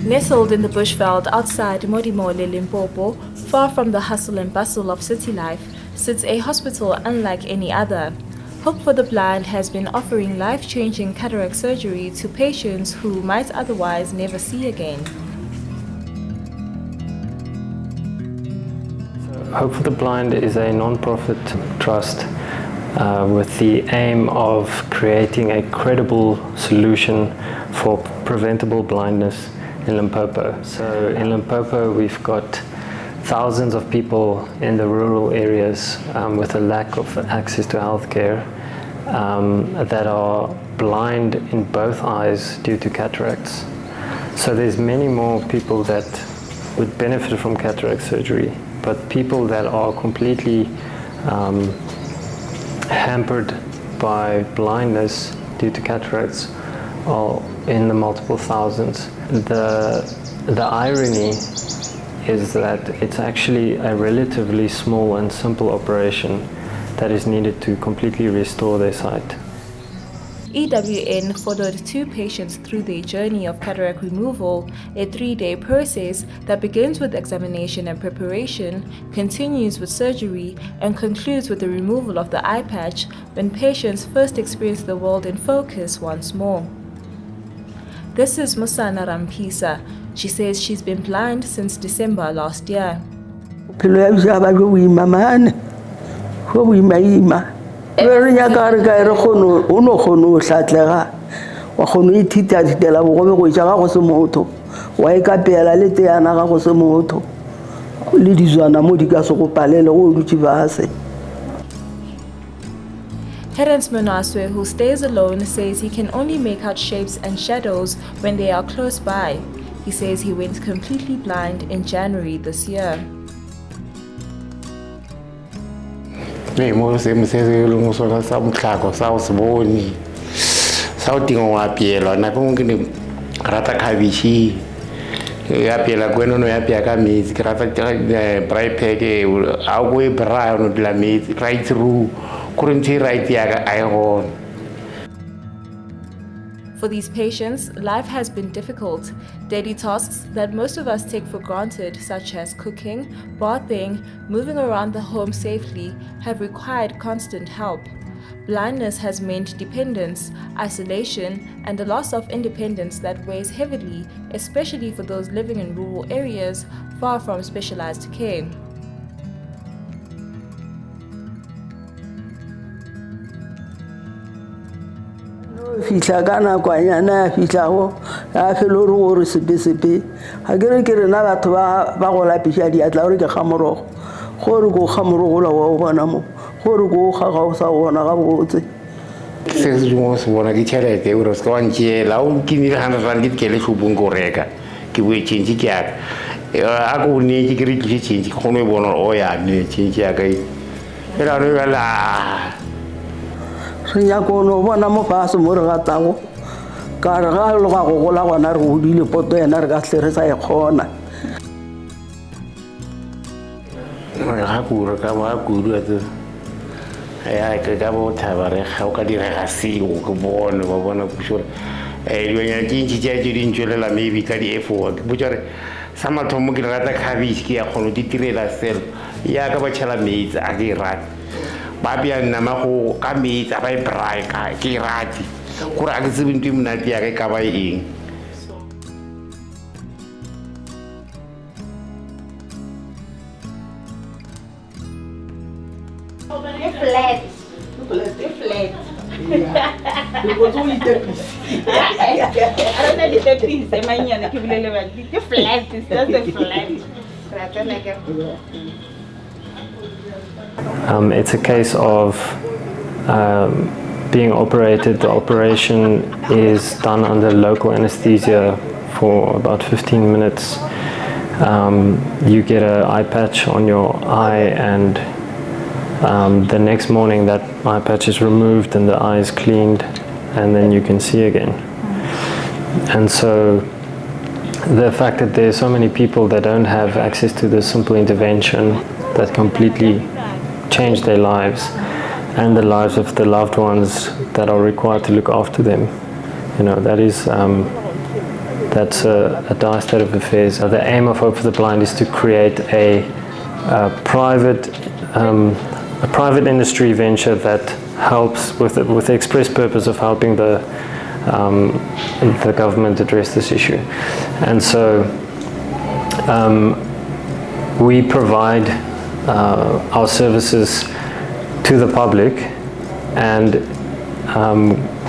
Nestled in the bushveld outside Modimolle, Limpopo, far from the hustle and bustle of city life, sits a hospital unlike any other. Hope for the Blind has been offering life-changing cataract surgery to patients who might otherwise never see again. Hope for the Blind is a non-profit trust with the aim of creating a credible solution for preventable blindness in Limpopo. So in Limpopo we've got thousands of people in the rural areas with a lack of access to healthcare that are blind in both eyes due to cataracts. So there's many more people that would benefit from cataract surgery, but people that are completely hampered by blindness due to cataracts are in the multiple thousands. The irony is that it's actually a relatively small and simple operation that is needed to completely restore their sight. EWN followed 2 patients through their journey of cataract removal, a 3-day process that begins with examination and preparation, continues with surgery, and concludes with the removal of the eye patch when patients first experience the world in focus once more. This is Musana Rampisa. She says she's been blind since December last year. Terence Monaswe, who stays alone, says he can only make out shapes and shadows when they are close by. He says he went completely blind in January this year. For these patients, life has been difficult. Daily tasks that most of us take for granted, such as cooking, bathing, moving around the home safely, have required constant help. Blindness has meant dependence, isolation, and the loss of independence that weighs heavily, especially for those living in rural areas far from specialized care. Fitlagana kwa nyana fitlago ya feloro gore sepe ha kere na batho ba go lapisha di atla gore ke khamoro gore go khamoro go la wa bona mo gore go ga ga o sa bona ga botse se mo se bona ke tšhelete o se ka ntse la o ke ni 100 rand ke le shubung go reka ke bo tšhentši ke ya a go ne ke re ke tšhentši go no bona o ya ne tšhentši ya ka era no la ya kono bona mo paso mo re gatago ka re ga lo ga go gola gona re go dile poto ena re ka tlere sa e khona ha ku re ka ba ku ru ate ya ke ka bo thaba re ga o ka dire ga se o go bona ba bona ku shore lo nya ke ntse tja di ntšwelela maybe ka di effort bo jare sa mathomo ke rata cabbage ke ya khono di tirela sel ya ka ba tšhala metsi a ke rata babia nama go ka metsi a ba e braai ka ke rati gore a ke tsebe ntwe monate ya ka ba eng flat. because we take this I don't know the Tetris, I mean, the flat, it's just a flat. It's a case of being operated. The operation is done under local anesthesia for about 15 minutes. You get an eye patch on your eye, and the next morning that eye patch is removed and the eye is cleaned, and then you can see again. And so the fact that there's so many people that don't have access to this simple intervention that completely change their lives and the lives of the loved ones that are required to look after them, you know, that that's a dire state of affairs. The aim of Hope for the Blind is to create a private industry venture that helps with the express purpose of helping the government address this issue. And so we provide our services to the public, and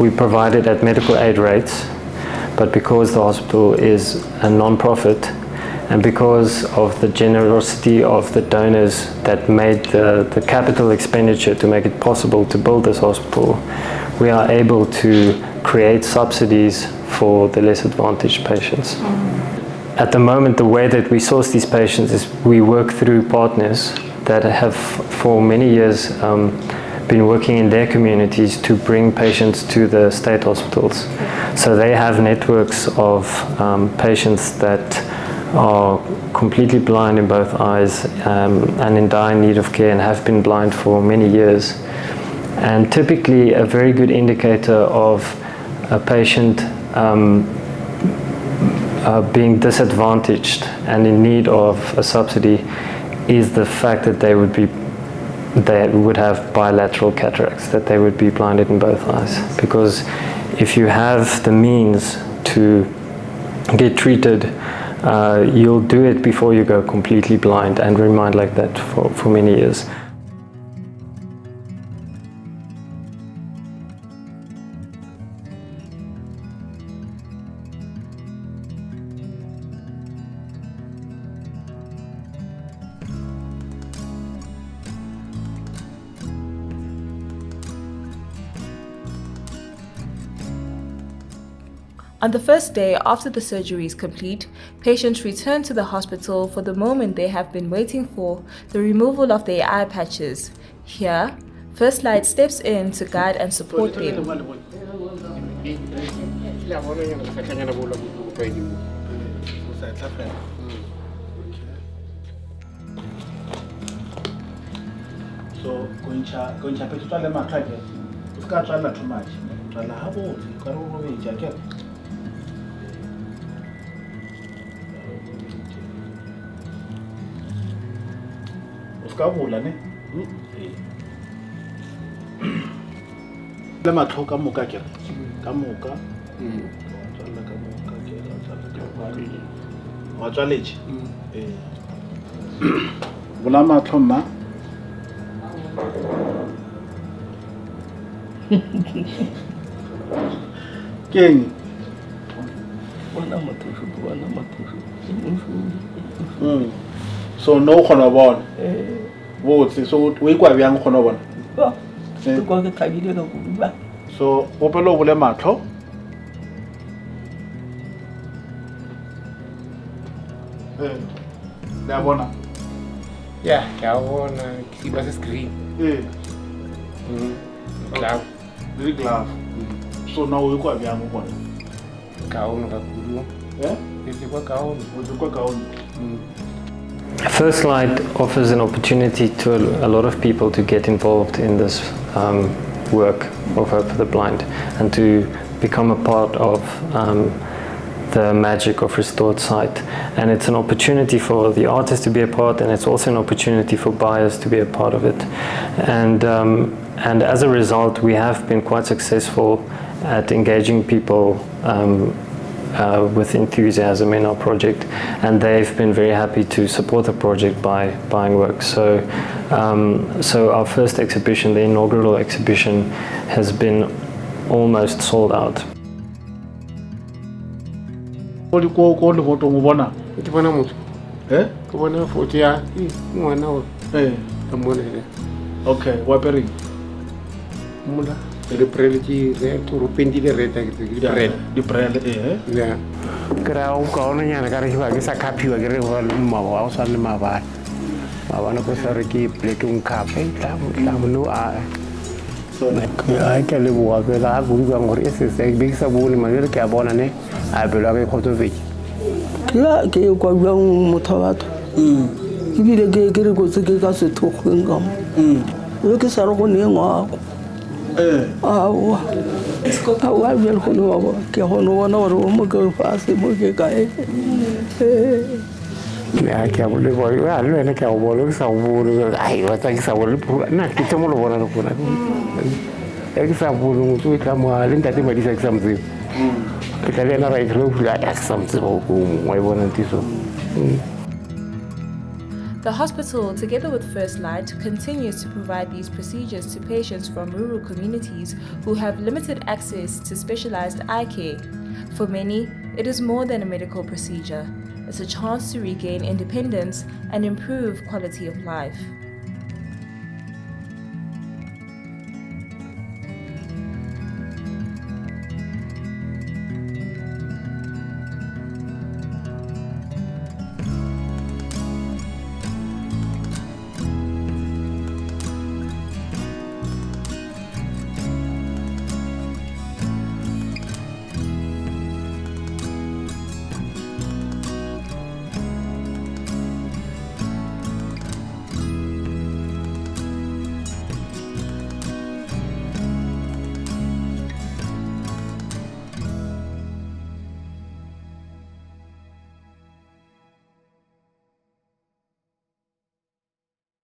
we provide it at medical aid rates, but because the hospital is a non-profit and because of the generosity of the donors that made the capital expenditure to make it possible to build this hospital, we are able to create subsidies for the less advantaged patients. At the moment, the way that we source these patients is we work through partners that have for many years been working in their communities to bring patients to the state hospitals. So they have networks of patients that are completely blind in both eyes and in dire need of care and have been blind for many years. And typically a very good indicator of a patient being disadvantaged and in need of a subsidy is the fact that they would have bilateral cataracts, that they would be blinded in both eyes. Because if you have the means to get treated, you'll do it before you go completely blind and remain like that for many years. On the first day after the surgery is complete, patients return to the hospital for the moment they have been waiting for, the removal of their eye patches. Here, First Light steps in to guide and support them. So going to try my try it. It's got too much. Try to have all. Got all the jacket. Uskavula ne? Lema thoka muka ke. Kamuka. Tsala kamuka ke tsala. Wa tswaleche. Bula matlhoma. King. So no khona bona. Botse so we kwa byang khona bona. So opelo bole matlo. La bona. Yeah, ka bona ke ba screen. Glove. Very glove. So now we kwa byang bona. Ka ona ka kudu. Ke kwa ka ona. We kwa ka ona. First Light offers an opportunity to a lot of people to get involved in this work of Hope for the Blind and to become a part of the magic of Restored Sight. And it's an opportunity for the artists to be a part, and it's also an opportunity for buyers to be a part of it. And as a result, we have been quite successful at engaging people with enthusiasm in our project, and they've been very happy to support the project by buying work. So our first exhibition, the inaugural exhibition, has been almost sold out. Ko le boto mo bona. Ke bona motho. Ke bona foto ya ngwana o. Ka mona le. Okay, wa pering. Mula. Le preliti re to rupendi le reta ke prel. Di prel Yeah. Kra o ka ona nyana ka re ba ke sa kaphiwa ke re go le mmawa o sa le mabana. Mabana ko sa re ke pleke un cafe tla mo no a. So I ke le bua ke la go bua ngore se se be sa bone manere ke a bona ne a bela ke khotso ve. Ke kwa byang motho batho. Ke bile ke re go se ke ka se thogeng ka mo. Ke sa re go ne ngwako. aowa aowa bjale kgone wa bona ke kgone bona gore o mo ke fase mo ke kae ke a bole bole wa le wena ke a bole ke sa bole ai wa tsa ke sa bole nna ke temo lo bona le bona ke sa bole motho o tla mo a le ntate madisa ke sa mtsebo ke tla le ena ra itlo fula ya ke sa mtsebo go mo e bona ntiso. The hospital, together with First Light, continues to provide these procedures to patients from rural communities who have limited access to specialized eye care. For many, it is more than a medical procedure. It's a chance to regain independence and improve quality of life.